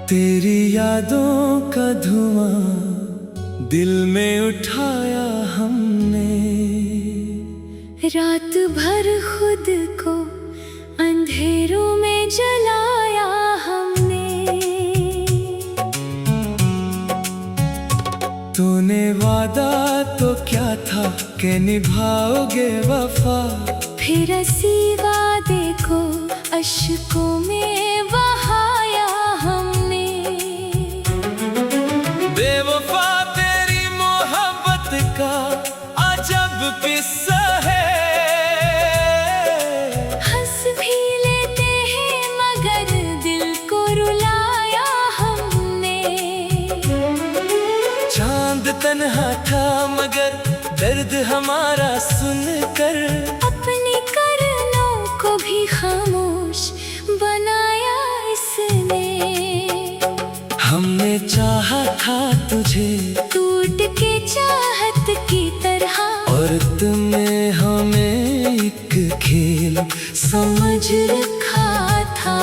तेरी यादों का धुआं दिल में उठाया हमने, रात भर खुद को अंधेरों में जलाया हमने। तूने वादा तो क्या था कि निभाओगे वफा, फिर इसी वादे को अश्कों में बहाया हमने। बेवफा तेरी मोहब्बत का अजब किस्सा है, हंस भी लेते हैं मगर दिल को रुलाया हमने। चांद तन्हा था मगर दर्द हमारा सुनकर, अपनी करनों को भी खामोश बनाया इसने। हमने चाहा था तुझे टूट के चाहत की तरह, और तुमने हमें एक खेल समझ रखा था।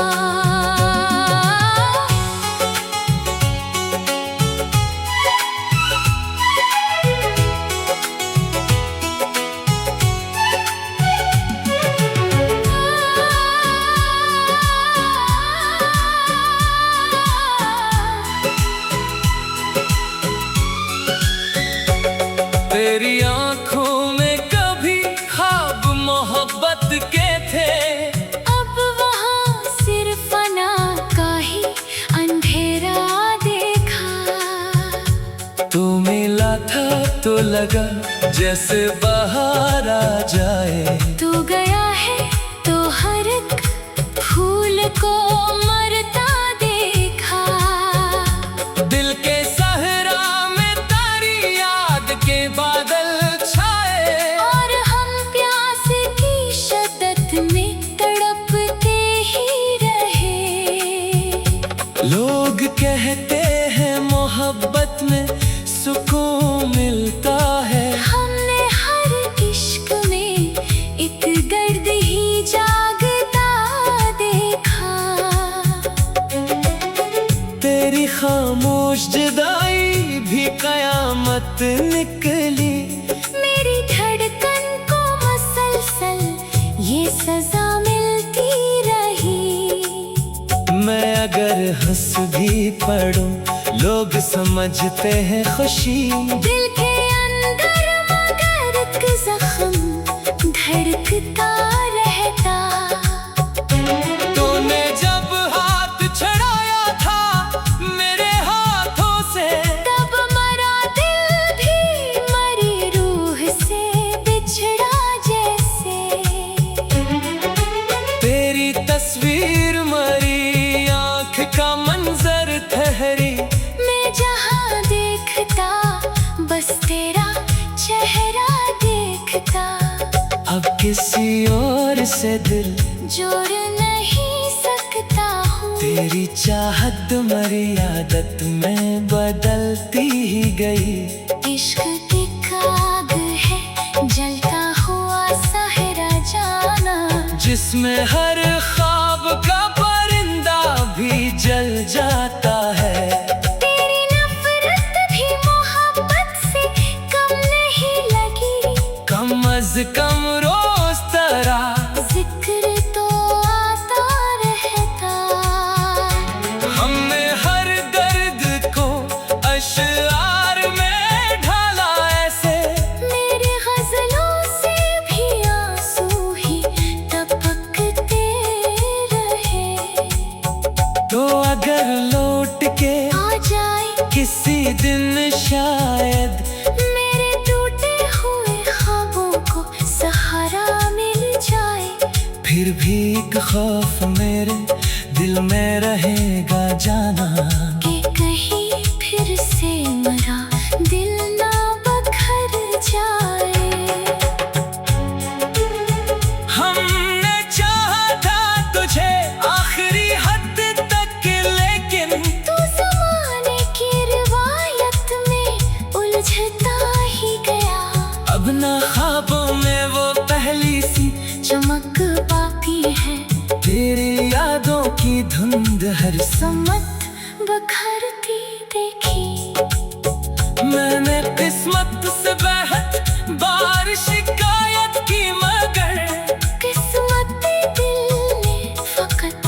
तेरी आंखों में कभी ख्वाब मोहब्बत के थे, अब वहाँ सिर्फ फना का ही अंधेरा देखा। तू मिला था तो लगा जैसे बाहर आ जाए, तू गया है तो हर एक फूल को मरता देखा। दिल के सहरा में तारी याद के बादल छाए, और हम प्यास की शद्दत में तड़पते ही रहे। लोग कहते हैं मोहब्बत में सुकून मिलता है, हमने हर इश्क में एक दर्द ही जागता देखा। तेरी खामोश जुदाई भी कयामत निकली, मेरी धड़कन को मसलसल ये सजा मिलती रही। मैं अगर हंस भी पड़ूं लोग समझते हैं खुशी, दिल के अंदर मगर एक जख्म धड़कता रहता। तूने जब हाथ छड़ाया था मेरे हाथों से, तब मरा दिल भी मरी रूह से बिछड़ा जैसे। तेरी तस्वीर मरी आँख का मंजर ठहरी, मैं जहाँ देखता बस तेरा चेहरा देखता। अब किसी और से दिल जोड़ नहीं सकता हूँ, तेरी चाहत मरी आदत में बदलती ही गई। इश्क एक आग है जलता हुआ सहरा जाना, जिसमें हर ख्वाब का परिंदा भी जल जाता है। तेरी नफरत भी मोहब्बत से कम नहीं लगी, कम अज कम रोज तेरा जिक्र तो आता रहता। हमने हर दर्द को अशआर में ढाला ऐसे, मेरे गजलों से भी आंसू ही टपकते रहे। तो अगर लौट के आ जाए किसी दिन शायद, मेरे टूटे हुए ख्वाबों को सहारा मिल जाए। फिर भी एक खौफ मेरे दिल में रहेगा जाना, कि कहीं फिर से मरा दिल ना बखर जाए। हमने चाहा था तुझे आखिरी हद तक लेके हर समत बखरती देखी। मैंने किस्मत से बेहद बार शिकायत की, मगर किस्मती दिल ने फकत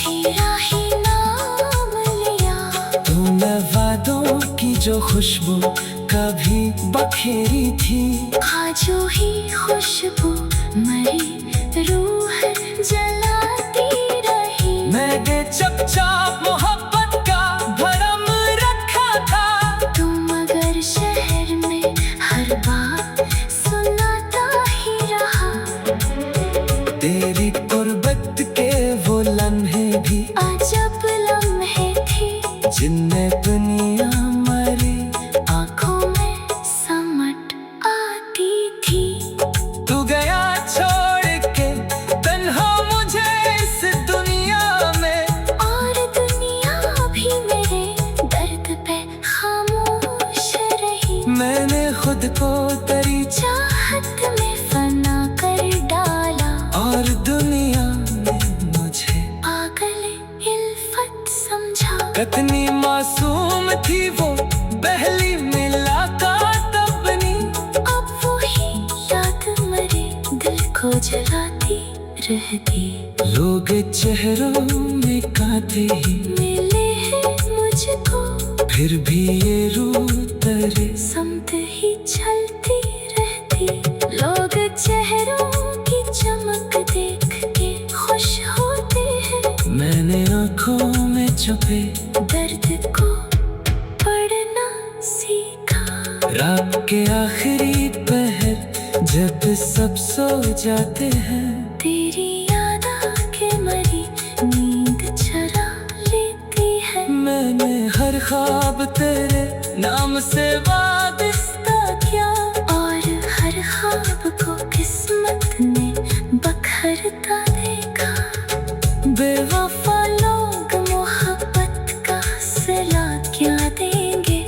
तेरा ही नाम लिया। तूने वादों की जो खुशबू कभी बखेरी थी, खाजों ही खुशबू मरी रूह जलाती रही। मैंने चुपचाप मोहब्बत का भरम रखा था, तुम मगर शहर में हर बात सुनाता ही रहा। तेरी गुर्बत के वो लम्हे भी अजब लम्हे थे, जिनमें दुनिया मरी आँखों में समट आती थी। तू गया छोड़ के तन्हा मुझे इस दुनिया में, और दुनिया भी मेरे दर्द पे खामोश रही। मैंने खुद को तेरी चाहत में फना कर डाला, और दुनिया ने मुझे पागल इल्फत समझा। कितनी मासूम थी वो पहली मुलाकात अपनी, अब वही याद मरे दिल को जलाती रहती। लोग चेहरों में कांटे ही, मिले हैं मुझको फिर भी ये रूह तेरे समत ही चलती रहती। लोग चेहरों की चमक देख के खुश होते हैं, मैंने आँखों में छुपे दर्द को पढ़ना सीखा। रात के आखिरी पहर जब सब सो जाते हैं, तेरी याद आके मरी नींद चरा लेती है। मैंने हर ख्वाब तेरे नाम से वाबस्ता किया, और हर ख्वाब को किस्मत ने बखरता देखा। बेवफा लोग मोहब्बत का सिला क्या देंगे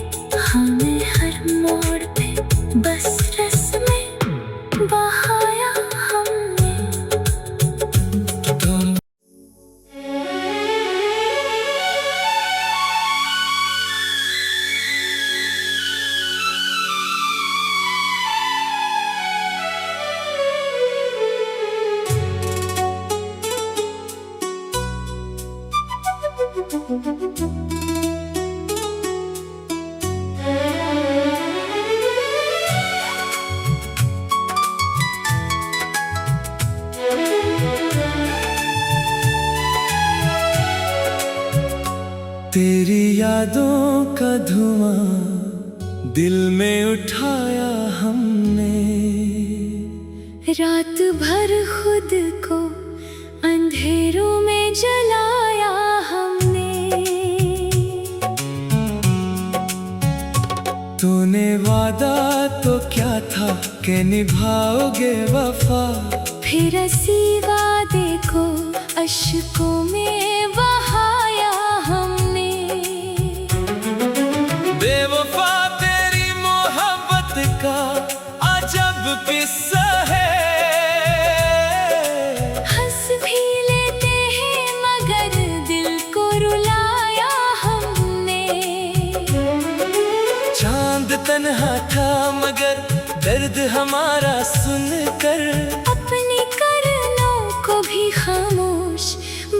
हमें, हर मोड़ पे बस रस्में बहाया हमने। तुम तेरी यादों का धुआं दिल में उठाया हमने, रात भर खुद को अंधेरों में जलाया हमने। तूने वादा तो क्या था कि निभाओगे वफा, फिर इसी वादे को अश्कों में बहाया हमने। बेवफा तेरी मोहब्बत का अजब किस्सा है, हंस भी लेते हैं मगर दिल को रुलाया हमने। चांद तन्हा था मगर दर्द हमारा सुनकर, अपनी करनों को भी खामोश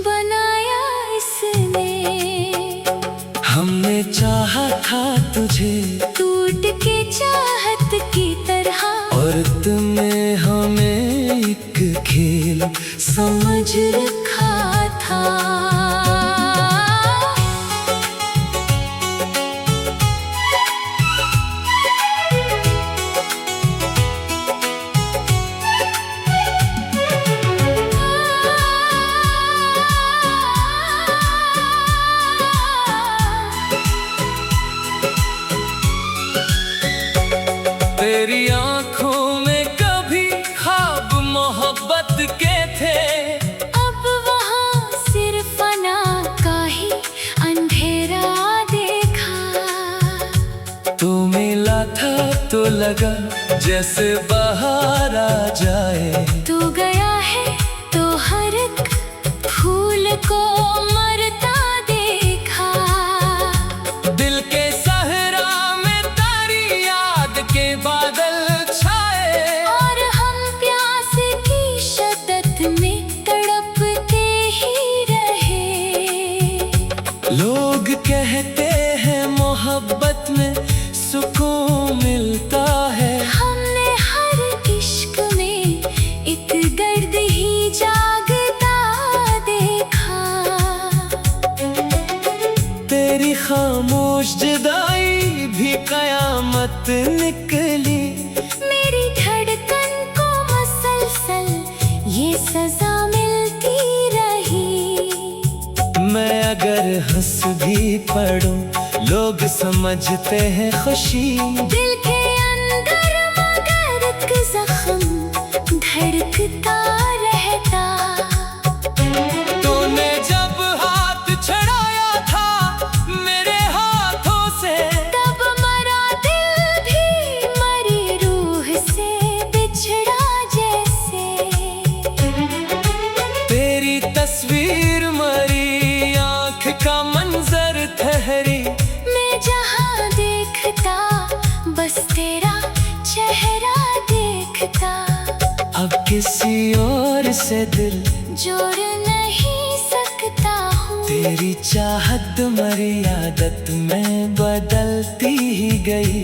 बनाया इसने। हमने चाहा था तुझे टूट के चाहत की तरह, और तुमने हमें एक खेल समझ रखा था। तेरी आंखों में कभी ख्वाब मोहब्बत के थे, अब वहाँ सिर्फ फना का ही अंधेरा देखा। तू मिला था तो लगा जैसे बाहर आ जाए, तू गया है तो हर एक फूल को मरता बात निकली। मेरी धड़कन को मसलसल ये सजा मिलती रही। मैं अगर हंस भी पड़ूं लोग समझते हैं खुशी। दिल के अंदर मगर एक जख्म धड़कता रहता। तूने जब हाथ छड़ाया था मेरे हाथों से, तब मरा दिल भी मरी रूह से बिछड़ा जैसे। तेरी तस्वीर मरी आँख का मंजर ठहरी। मैं जहाँ देखता बस तेरा चेहरा देखता। अब किसी और से दिल जोड़ नहीं सकता हूँ। तेरी चाहत मरी आदत में बदलती ही गई।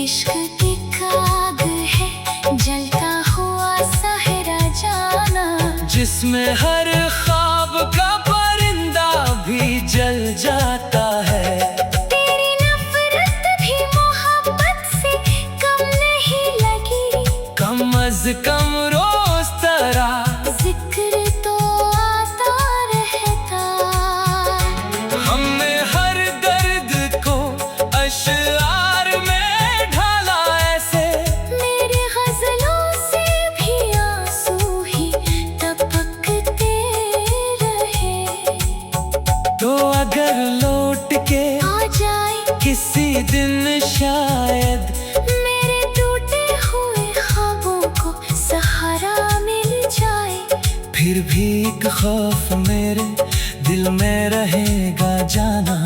इश्क एक आग है जलता हुआ सहरा जाना, जिसमें हर ख्वाब का परिंदा भी जल जाता है। तेरी नफरत भी मोहब्बत से कम नहीं लगी। कम अज कम रोज तेरा जिक्र तो आता रहता। हमने हर दर्द को अशआर में ढाला ऐसे। मेरी गजलों से भी आंसू ही टपकते रहे। तो अगर लौट के आ जाए किसी दिन शायद मेरे टूटे हुए ख्वाबों को सहारा मिल जाए। फिर भी एक खौफ मेरे दिल में रहेगा जाना,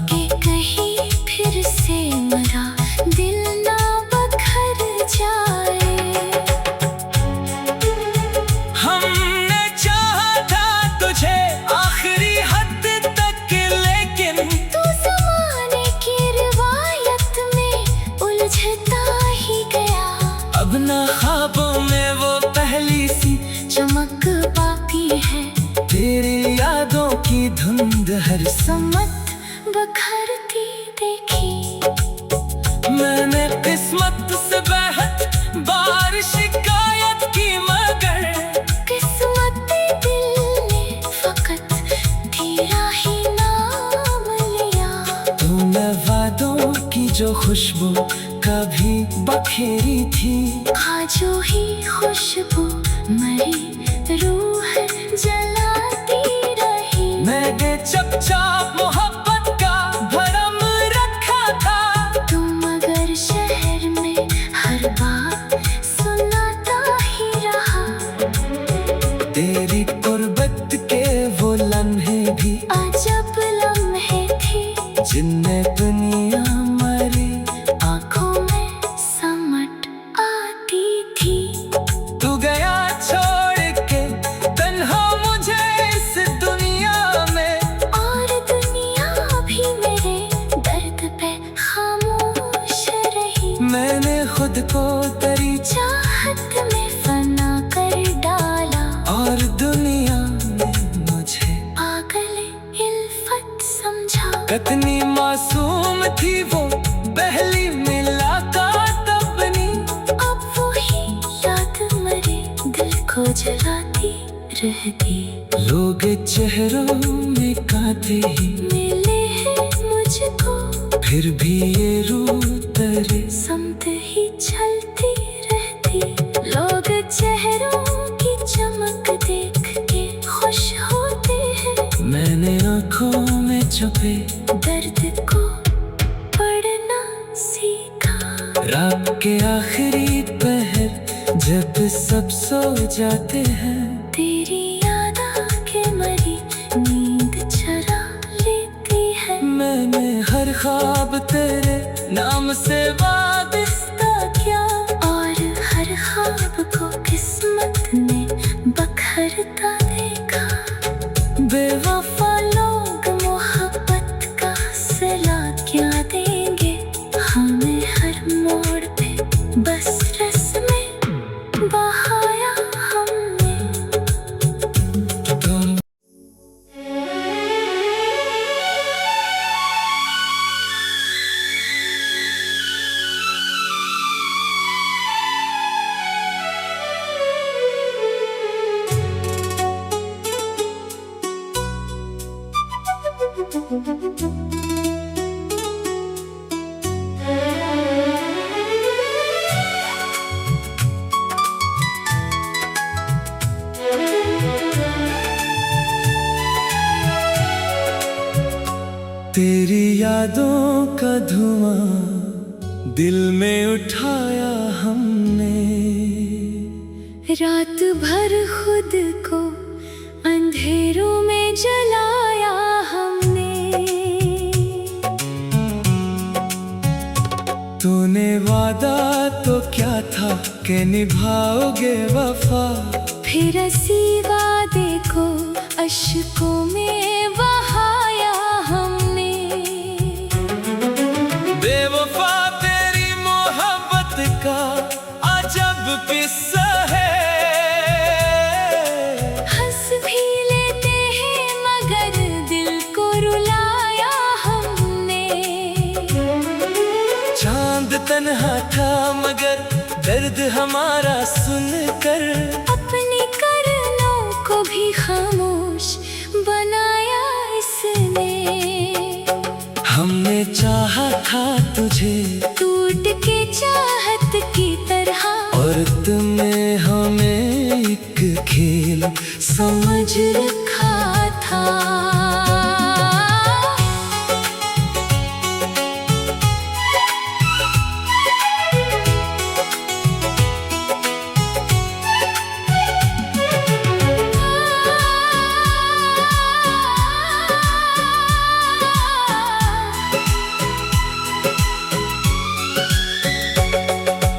कि कहीं फिर से मरा दिल ना बखर जाए। हमने चाहा था तुझे आखिरी हद तक, लेकिन तू ज़माने की रिवायत में उलझता ही गया। अब ना ख्वाबों में वो पहली सी चमक बाकी है, तेरी यादों की धुंध हर समत बखरती देखी। मैंने किस्मत से बेहद बार शिकायत की, मगर किस्मती दिल ने फकत तेरा ही नाम लिया। तूने वादों की जो खुशबू कभी बखेरी थी, खाजों ही खुशबू मरी रूह जलाती रही। मैंने चुपचाप मोहब्बत का भरम रखा था। तुम मगर शहर में हर बात सुनाता ही रहा। तेरी गुर्बत के वो लम्हे भी अजब लम्हे थे जिनमें दुनिया मरी आंखों में समट आती थी। तू गया छोड़ के तन्हा मुझे इस दुनिया में, और दुनिया भी मेरे दर्द पे खामोश रही। मैंने खुद को तेरी चाहत में फना कर डाला, और दुनिया ने मुझे पागल इल्फत समझा। कितनी मासूम थी वो पहली मुलाकात अपनी। अब वही याद मरे दिल को जलाती रहती। लोग चेहरों में काते ही मिले हैं मुझको, फिर भी ये रूह तेरे समत ही चलती रहती। लोग चेहरों की चमक देख के खुश होते हैं। मैंने आँखों में छुपे दर्द को पढ़ना सीखा। रात के आखिरी पहर जब सब सो जाते हैं, तेरी याद आके मरी नींद चरा लेती है। मैंने हर ख्वाब तेरे नाम से वाबस्ता किया, और हर ख्वाब को किस्मत ने बखरता देखा। बेवफा लोग मोहब्बत का सिला क्या देंगे हमें। हर मोड़ पे बस रस्में बहाया हमने। तुम तेरी यादों का धुआं दिल में उठाया हमने, रात भर खुद को अंधेरों में जलाया हमने। तूने वादा तो क्या था कि निभाओगे वफा, फिर इसी वादे को अश्कों में बहाया हमने। बेवफा तेरी मोहब्बत का अजब किस्सा है, हंस भी लेते हैं मगर दिल को रुलाया हमने। चांद तन्हा था मगर दर्द हमारा सुनकर, अपनी करनों को भी खामोश बनाया इसने। हमने चाहा था तुझे टूट के चाहत की तरह, और तुमने हमें एक खेल समझ रखा था।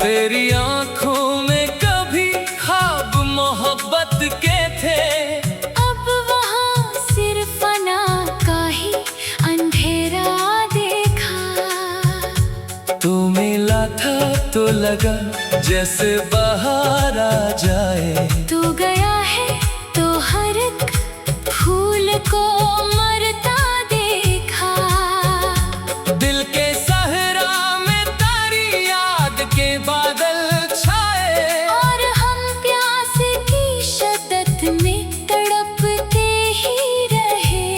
तेरी आंखों में कभी ख्वाब मोहब्बत के थे, अब वहाँ सिर्फ फना का ही अंधेरा देखा। तू मिला था तो लगा जैसे बाहर आ जाए, तू गया है तो हर एक फूल को मरता देखा। दिल के सहरा में तारी याद के बादल छाए, और हम प्यास की शद्दत में तड़पते ही रहे।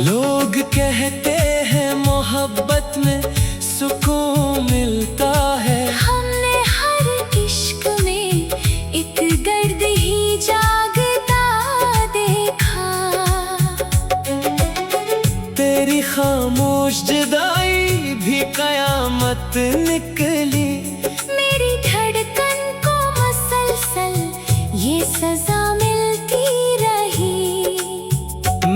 लोग कहते हैं मोहब्बत में सुकून मिलता है, हमने हर इश्क में एक दर्द ही जागता देखा। तेरी खामोश जुदाई भी कयामत निकली, मेरी धड़कन को मसलसल ये सजा मिलती रही।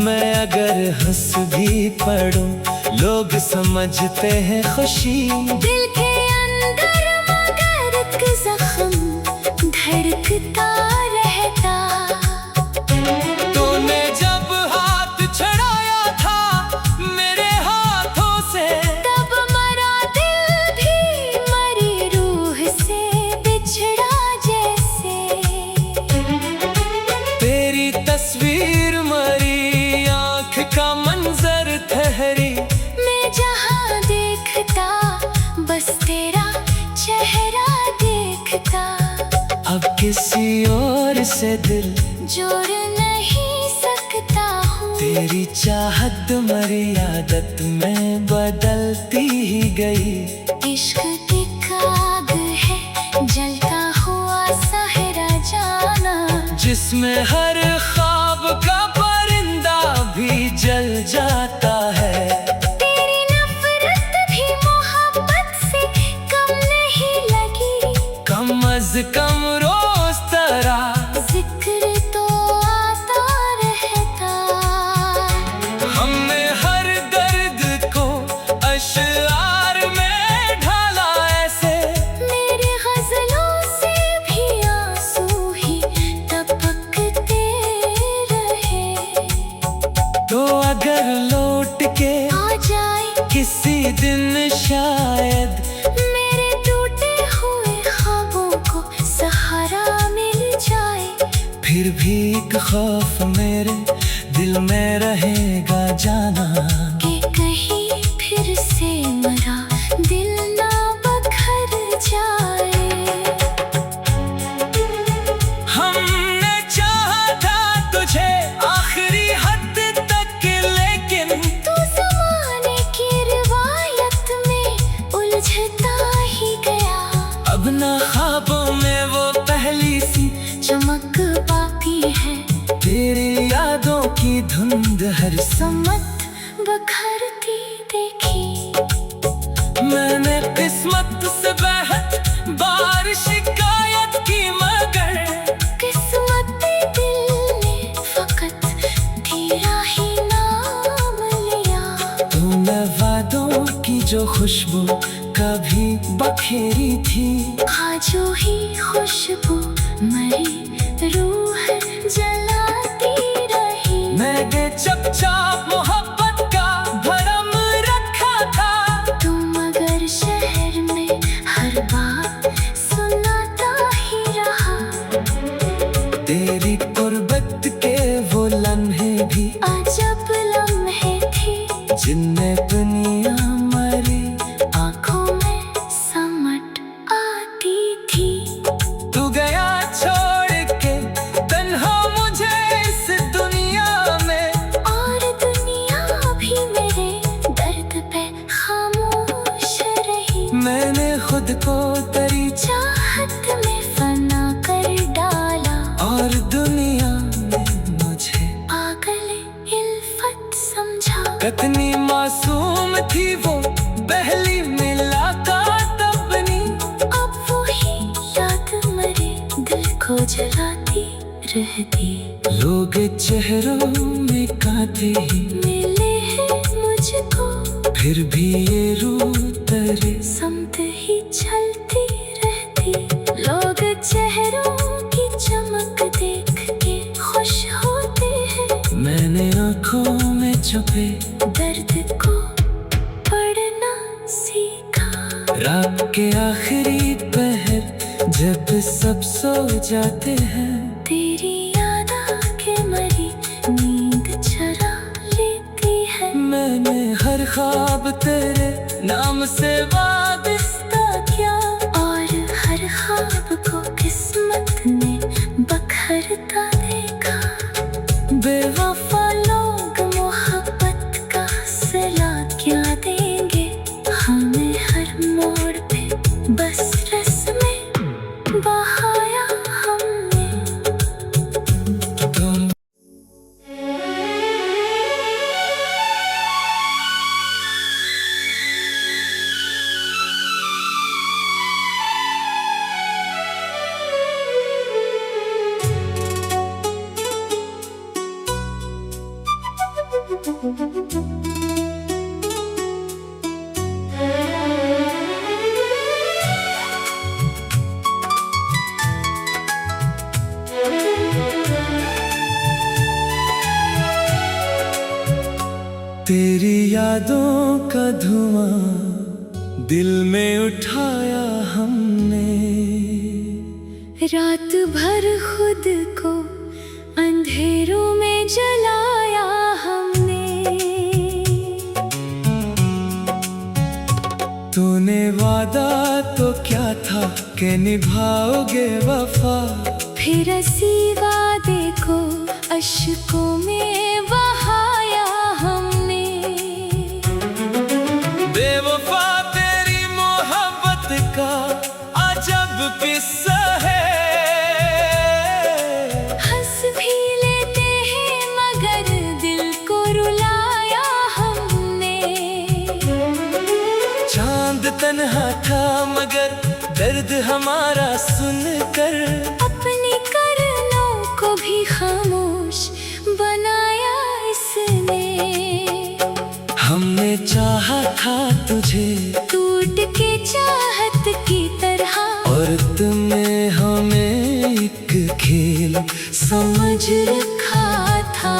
मैं अगर हंस भी पड़ूं लोग समझते हैं खुशी, दिल के अंदर मगर एक जख्म धड़कता रहता। तूने जब हाथ छड़ाया था मेरे हाथों से, तब मरा दिल भी मरी रूह से बिछड़ा जैसे। तेरी तस्वीर मरी आंख का मंजर ठहरी, मैं जहाँ देखता बस तेरा चेहरा देखता। अब किसी और से दिल जोड़ नहीं सकता हूँ, तेरी चाहत मरी आदत में बदलती ही गई। इश्क एक आग है जलता हुआ सहरा जाना, जिसमें हर ख्वाब का परिंदा भी जल जाता है। तेरी नफरत भी मोहब्बत से कम नहीं लगी, कम अज कम रोज तेरा जिक्र तो आता रहता। हमने हर दर्द को अशआर में ढाला ऐसे, मेरे गजलों से भी आंसू ही टपकते रहे। तो अगर लौट के आ जाए किसी दिन शायद, मेरे टूटे हुए ख्वाबों को सहारा मिल जाए। फिर भी एक खौफ मेरे दिल में रहेगा जाना, कि कहीं फिर से मरा दिल ना बखर जाए। हमने चाहा था तुझे आखिरी हद तक, लेकिन अपनी धुंध हर समत बखरती देखी। मैंने किस्मत से बेहद बार शिकायत की, मगर किस्मती दिल ने फकत तेरा ही नाम लिया। तूने वादों की जो खुशबू कभी बखेरी थी, आजो ही खुशबू मरी रूह जलाती रही। मैंने चुपचाप मोहब्बत का भरम रखा था, तू मगर शहर में हर बात सुनाता ही रहा। तेरी गुर्बत के वो लम्हे भी अजब लम्हे थे, जिनमें दुनिया मरी आंखों में समट आती थी। तू गया छोड़ के तन्हा मुझे इस दुनिया में, और दुनिया भी मेरे दर्द पे खामोश रही। मैंने खुद को तेरी चाहत में फना कर डाला, और दुनिया ने मुझे पागल इल्फत समझा। कितनी मासूम थी वो पहली मुलाकात अपनी, अब वही याद मरे दिल को जलाती रहती। लोग चेहरों में काते ही, मिले हैं मुझको फिर भी ये रूह तेरे समत ही चलती रहती। लोग चेहरों की चमक देख के खुश होते हैं, मैंने आँखों में छुपे दर्द को पढ़ना सीखा। रात के आखिरी पहर जब सब सो जाते हैं, तेरी याद आके मरी नींद चरा लेती है। मैंने हर ख्वाब तेरे नाम से वाबस्ता किया, और हर ख्वाब को किस्मत ने बखरता देखा। बेवफा लोग मोहब्बत का सिला क्या देंगे हमें, हर मोड़ पे बस रस्में बहाया हमने। तुम तेरी यादों का धुआं दिल में उठाया हमने, रात भर खुद को अंधेरों में जलाया हमने। तूने वादा तो क्या था कि निभाओगे वफा, फिर इसी वादे को अश्कों में बहाया हमने। बेवफा तेरी मोहब्बत का अजब किस्सा है, हंस भी लेते हैं मगर दिल को रुलाया हमने। चांद तन्हा था मगर दर्द हमारा सुनकर, अपनी करनों को भी खामोश बनाया इसने। हमने चाहा था तुझे टूट के चाहत की तरह, और तुमने हमें एक खेल समझ रखा था।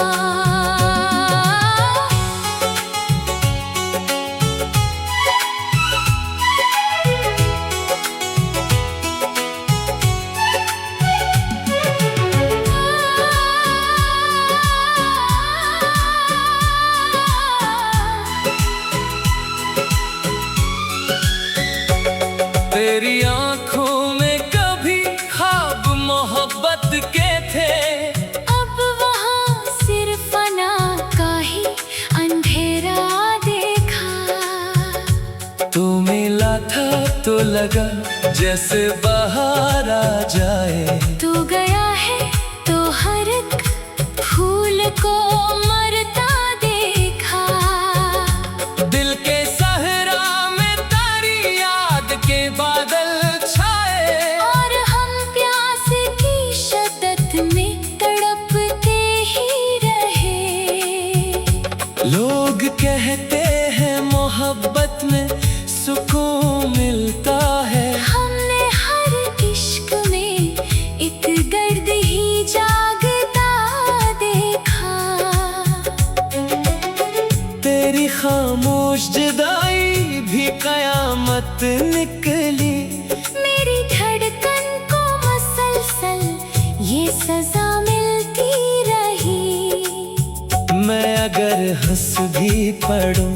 तेरी आंखों में कभी ख्वाब मोहब्बत के थे, अब वहाँ सिर्फ फना का ही अंधेरा देखा। तू मिला था तो लगा जैसे बाहर आ जाए, तू गया है तो हर एक फूल को लोग कहते हैं मोहब्बत में सुकून मिलता है। हमने हर इश्क में एक दर्द ही जागता देखा। तेरी खामोश जुदाई भी कयामत निकली। मेरी धड़कन को मसलसल ये सजा मिलती रही। मैं अगर हंस भी पड़ूं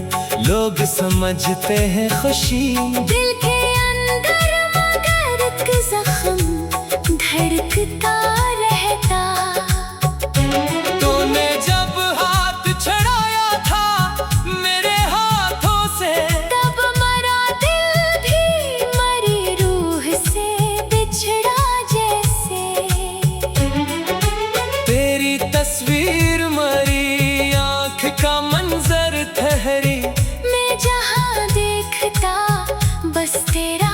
लोग समझते हैं खुशी। दिल के अंदर मगर एक जख्म धड़कता रहता। तूने जब हाथ छड़ाया था मेरे हाथों से, तब मरा दिल भी मरी रूह से बिछड़ा जैसे। तेरी तस्वीर मरी आँख का मंजर ठहरी। मैं जहाँ देखता बस तेरा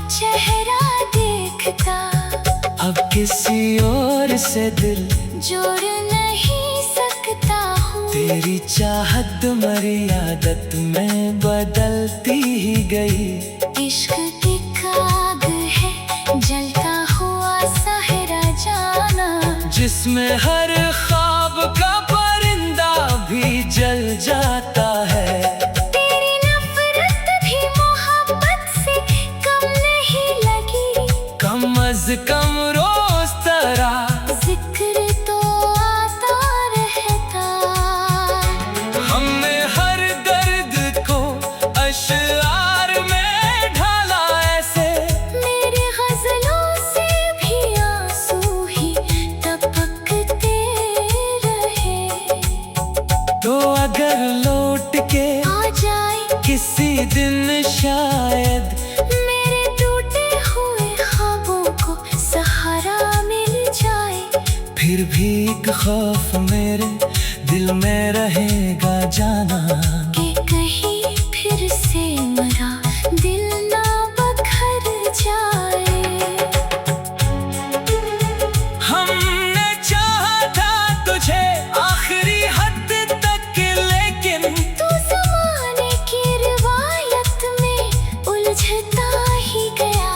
चेहरा देखता। अब किसी और से दिल जोड़ नहीं सकता हूँ। तेरी चाहत मरी आदत में बदलती ही गई। इश्क एक आग है जलता हुआ सहरा जाना, जिसमें हर ख्वाब का परिंदा भी जल जाता है। तेरी नफरत भी मोहब्बत से कम नहीं लगी। कम अज कम रोज तेरा जिक्र तो आता रहता। हमने हर दर्द को अशआर में ढाला ऐसे। मेरी गजलों से भी आंसू ही टपकते रहे। तो अगर लौट के आ जाए किसी दिन शायद मेरे टूटे हुए ख्वाबों को सहारा मिल जाए, फिर भी एक खौफ मेरे दिल में रहेगा जाना। कि कहीं फिर से मरा दिल ना बखर जाए। हमने चाहा था तुझे आखिरी हद तक, लेकिन तू ज़माने की रिवायत में उलझता ही गया।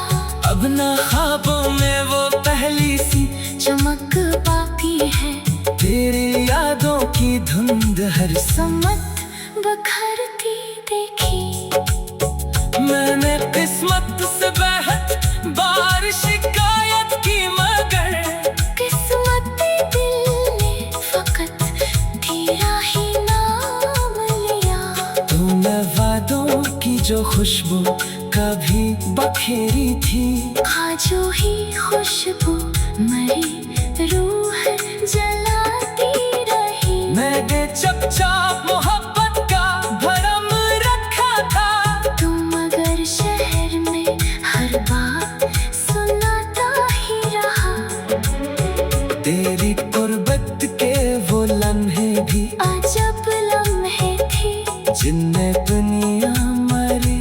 अब ना ख्वाबों में वो पहली सी चमक बाकी है तेरी यादों की धुंध हर समत बखरती देखी। मैंने किस्मत से बेहद बार शिकायत की, मगर किस्मत दिल ने फकत तेरा ही नाम लिया। तूने वादों की जो खुशबू कभी बखेरी थी, खाजो ही खुशबू मरी रूह जलाती रही। मैंने चुपचाप मोहब्बत का भरम रखा था। तुम मगर शहर में हर बात सुनाता ही रहा। तेरी गुर्बत के वो लम्हे भी अजब लम्हे थे जिनमें दुनिया मरी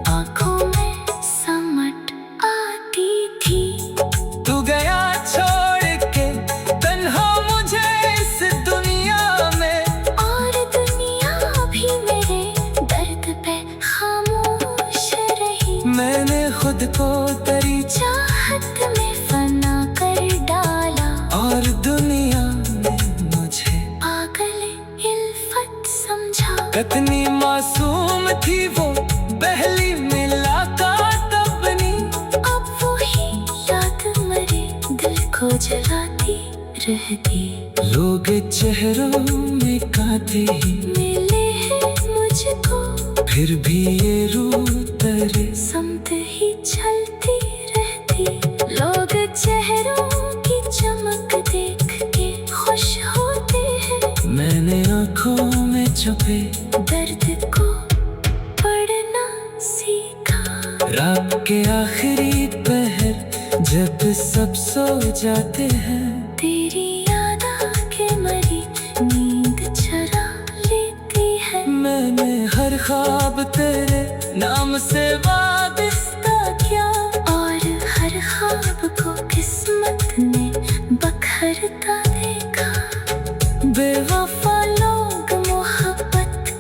आँखों में समट आती थी। तू गया छोड़ के तन्हा मुझे इस दुनिया में, और दुनिया भी मेरे दर्द पे खामोश रही। मैंने खुद को तेरी चाहत में फना कर डाला, और दुनिया ने मुझे पागल इल्फत समझा। कितनी मासूम थी वो पहली मुलाकात अपनी। अब वही याद मरे दिल को जलाती रहती। लोग चेहरों में काते ही मिले हैं मुझको, फिर भी ये रूह तेरे समत ही चलती रहती। लोग चेहरों की चमक देख के खुश होते हैं। मैंने आँखों में छुपे दर्द को पढ़ना सीखा। रात के आखिरी पहर जब सब सो जाते हैं, तेरी याद आके मरी नींद चरा लेती है। मैंने हर ख्वाब तेरे नाम से वाबिस्ता किया, और हर ख्वाब को किस्मत ने बखरता देखा। बेवफा लोग मोहब्बत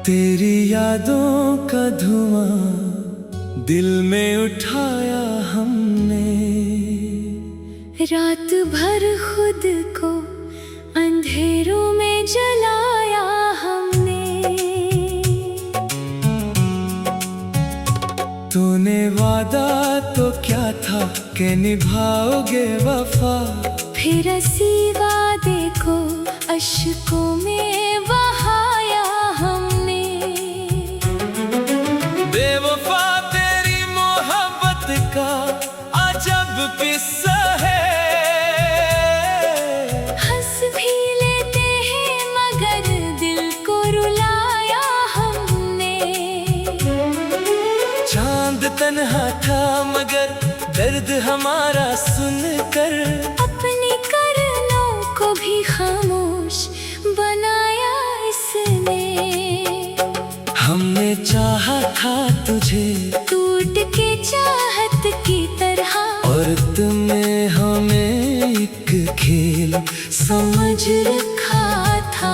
तेरी यादों का धुआं दिल में उठाया हमने, रात भर खुद को अंधेरों में जलाया हमने। तूने वादा तो क्या था कि निभाओगे वफा, फिर इसी वादे को अश्कों में बहाया हमने। बेवफा तेरी मोहब्बत का अजब किस्सा है, हंस भी लेते हैं मगर दिल को रुलाया हमने। चांद तन्हा था मगर दर्द हमारा सुनकर, अपनी करनों को भी खामोश बनाया इसने। हमने चाहा था तुझे टूट के चाहत की तरह, और तुमने हमें एक खेल समझ रखा था।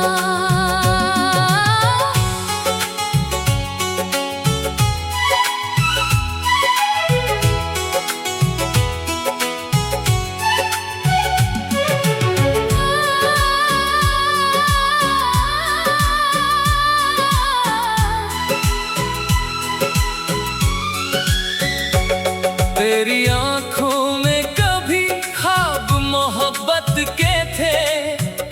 तेरी आंखों में कभी ख्वाब मोहब्बत के थे,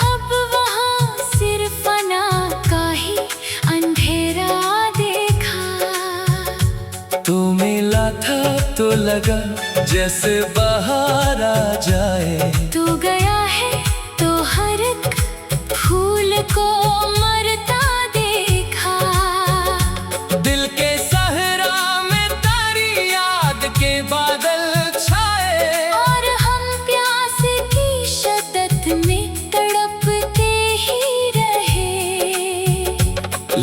अब वहाँ सिर्फ फना का ही अंधेरा देखा। तू मिला था तो लगा जैसे बाहर आ जाए, तू गया है तो हर एक फूल को मरता देखा। दिल के सहरा में तारी याद के बादल छाए, और हम प्यास की शद्दत में तड़पते ही रहे।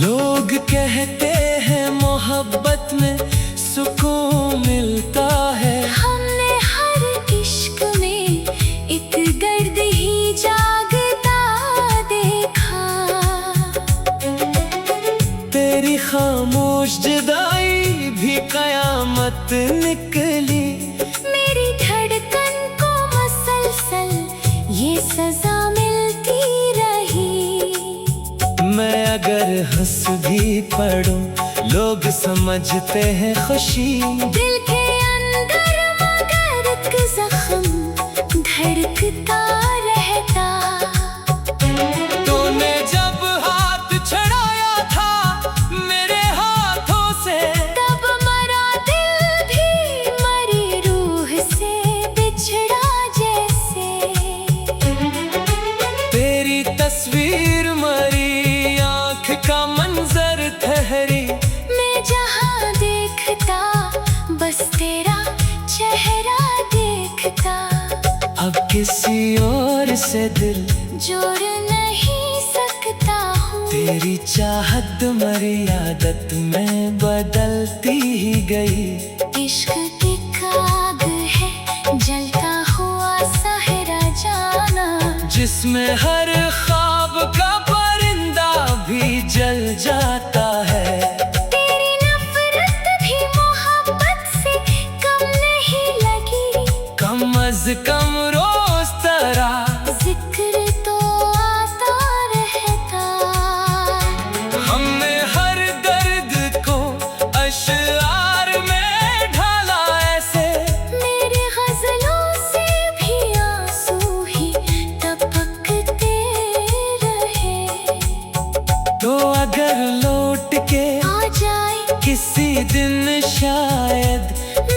लोग कहते हैं मोहब्बत में सुकून मिलता है, हमने हर इश्क में एक दर्द ही जागता देखा। तेरी खामोश जुदाई भी कयामत निकली, मेरी धड़कन को मसलसल ये सजा मिलती रही। मैं अगर हंस भी पड़ूं लोग समझते हैं खुशी, दिल के अंदर मगर एक जख्म धड़कता रहता। तूने जब हाथ छड़ाया था मेरे हाथों से, तब मरा दिल भी मरी रूह से बिछड़ा जैसे। तेरी तस्वीर मरी आंख का मंजर ठहरी, मैं जहाँ देखता बस तेरा चेहरा देखता। अब किसी और से दिल जोड़ नहीं सकता हूँ, तेरी चाहत मरी आदत में बदलती ही गई। इश्क एक आग है जलता हुआ सहरा जाना, जिसमें हर ख्वाब का परिंदा भी जल जाता है। तेरी नफरत भी मोहब्बत से कम नहीं लगी, कम अज कम रोज तेरा जिक्र तो आता रहता। हमने हर दर्द को अशआर में ढाला ऐसे, मेरे गजलों से भी आंसू ही टपकते रहे। तो अगर लौट के आ जाए किसी दिन शायद,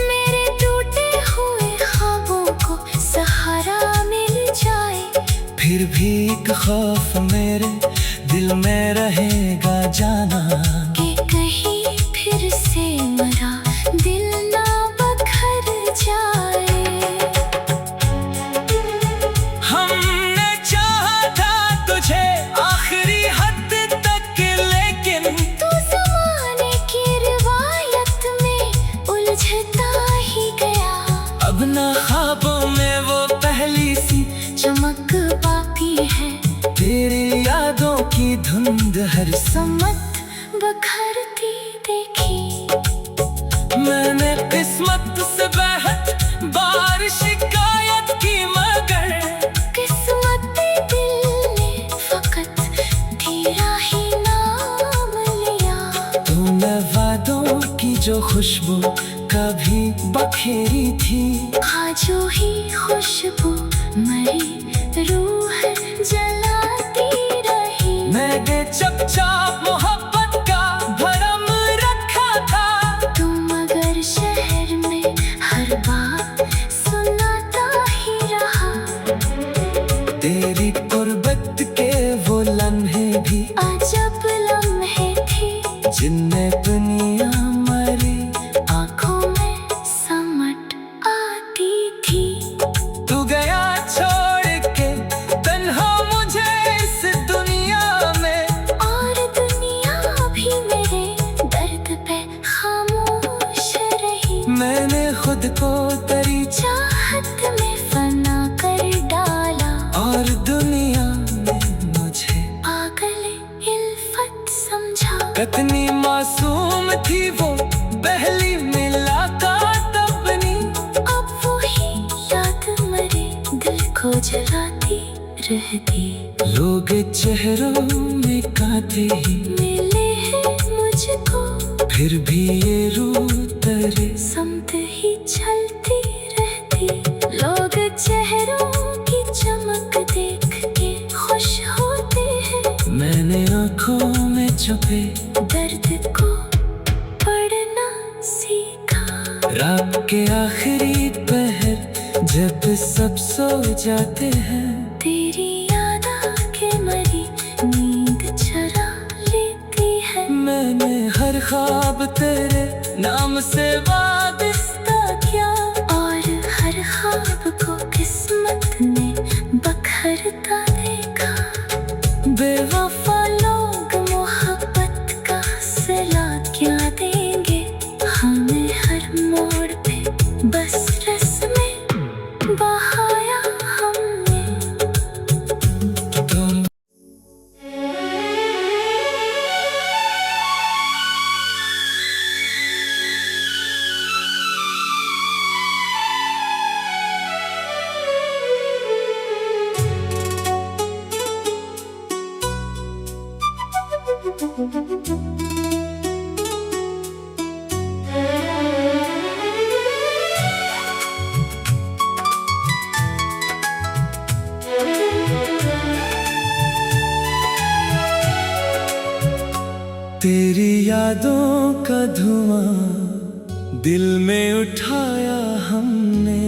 मेरे टूटे हुए ख्वाबों को सहारा मिल जाए। फिर भी एक खौफ मेरे दिल में रहेगा जाना, कि कहीं फिर से मरा दिल ना बखर जाए। हमने चाहा था तुझे आखिरी हद तक लेके शहर समत बखरती देखी। मैंने किस्मत से बेहद बार शिकायत की, मगर किस्मती दिल ने फकत तेरा ही नाम लिया। तूने वादों की जो खुशबू कभी बखेरी थी, खाजो ही खुशबू मरी रूह जलाती रही। मैंने चुपचाप मोहब्बत का भरम रखा था, तुम मगर शहर में हर बात सुनाता ही रहा। तेरी गुर्बत के वो लम्हे भी अजब लम्हे थे, जिनमें दुनिया मरी आंखों में समट आती थी। तू गया छोड़ के तन्हा मुझे इस दुनिया में, और दुनिया भी मेरे दर्द पे खामोश रही। मैंने खुद को तेरी चाहत में फना कर डाला, और दुनिया ने मुझे पागल इल्फत समझा। कितनी मासूम थी वो पहली मुलाकात अपनी, अब वही याद मरे दिल को जलाती रहती। लोग चेहरों में काते ही, मिले हैं मुझको फिर भी ये रूह तेरे समत ही चलती रहती। लोग चेहरों की चमक देख के खुश होते हैं, मैंने आँखों में छुपे दर्द को पढ़ना सीखा। रात के आखिरी पहर जब सब सो जाते हैं, तेरी याद आके मरी नींद चरा लेती है। मैंने हर ख्वाब तेरे नाम से वाबस्ता किया, और हर ख्वाब को किस्मत ने बखरता देखा। बेवफा लोग मोहब्बत का सिला क्या देंगे हमें, हर मोड़ पे बस रस्में बहाया हमने। तुम तेरी यादों का धुआं दिल में उठाया हमने,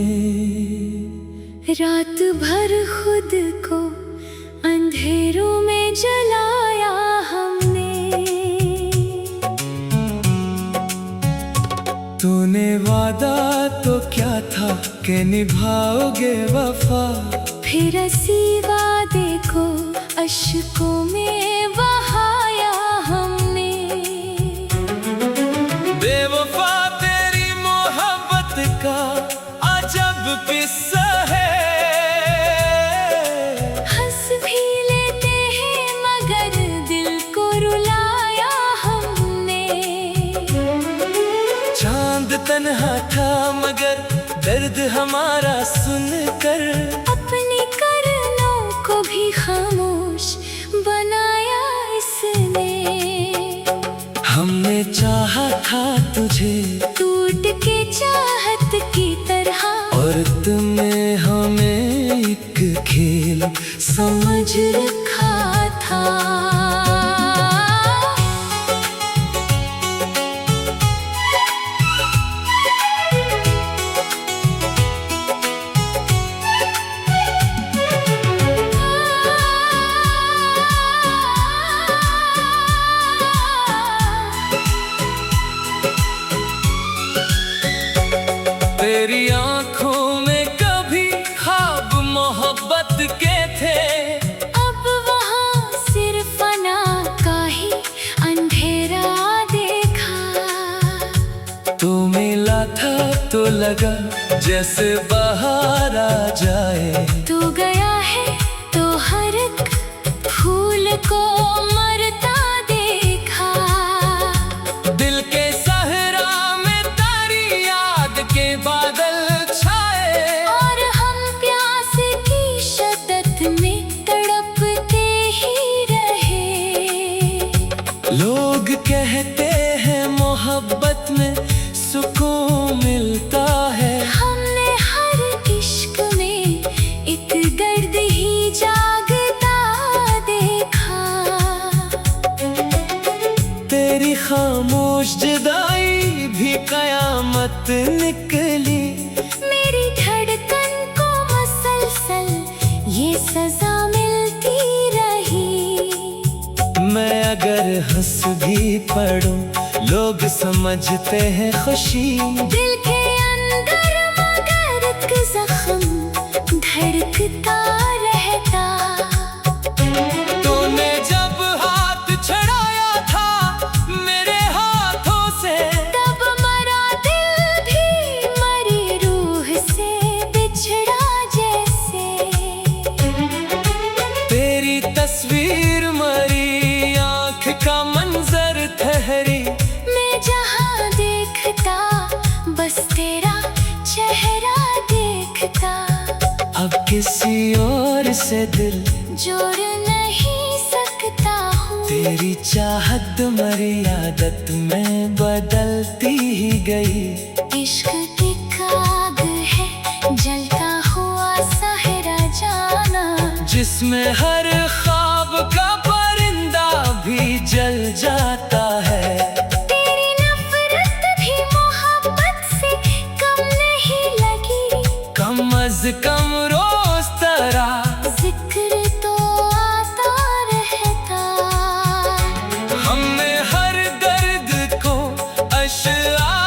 रात भर खुद को अंधेरों में जलाया हमने। तूने वादा तो क्या था कि निभाओगे वफा, फिर इसी वादे को अश्कों में बहाया हमने। बेवफा तेरी मोहब्बत का अजब किस्सा है, हंस भी लेते हैं मगर दिल को रुलाया हमने। चांद तन्हा था मगर दर्द हमारा सुनकर, अपनी करनों को भी खामोश बनाया इसने। हमने चाहा था तुझे टूट के चाहत की तरह, और तुमने हमें एक खेल समझ रखा था। तेरी आंखों में कभी ख्वाब मोहब्बत के थे, अब वहाँ सिर्फ फना का ही अंधेरा देखा। तू मिला था तो लगा जैसे बाहर आ जाए, तू गया है तो हर एक फूल को मरता लोग कहते हैं मोहब्बत में सुकून मिलता है। हमने हर इश्क में एक दर्द ही जागता देखा। तेरी खामोश जुदाई भी कयामत निकली। मेरी धड़कन को मसलसल ये सजा मिलती रही। मैं अगर हंस भी पड़ूं लोग समझते हैं खुशी। दिल के अंदर मगर एक जख्म धड़कता रहता। तूने जब हाथ छड़ाया था मेरे हाथों से, तब मरा दिल भी मरी रूह से बिछड़ा जैसे। तेरी तस्वीर मरी आँख का मंजर ठहरी। मैं जहाँ देखता बस तेरा चेहरा देखता। अब किसी और से दिल जोड़ नहीं सकता हूँ। तेरी चाहत मरी आदत में बदलती ही गई। इश्क की आग है जलता हुआ सहरा जाना, जिसमें हर ख्वाब का परिंदा भी जल जाता है। तेरी नफरत भी मोहब्बत से कम नहीं लगी। कम अज कम रोज तेरा जिक्र तो आता रहता। हमने हर दर्द को अशआर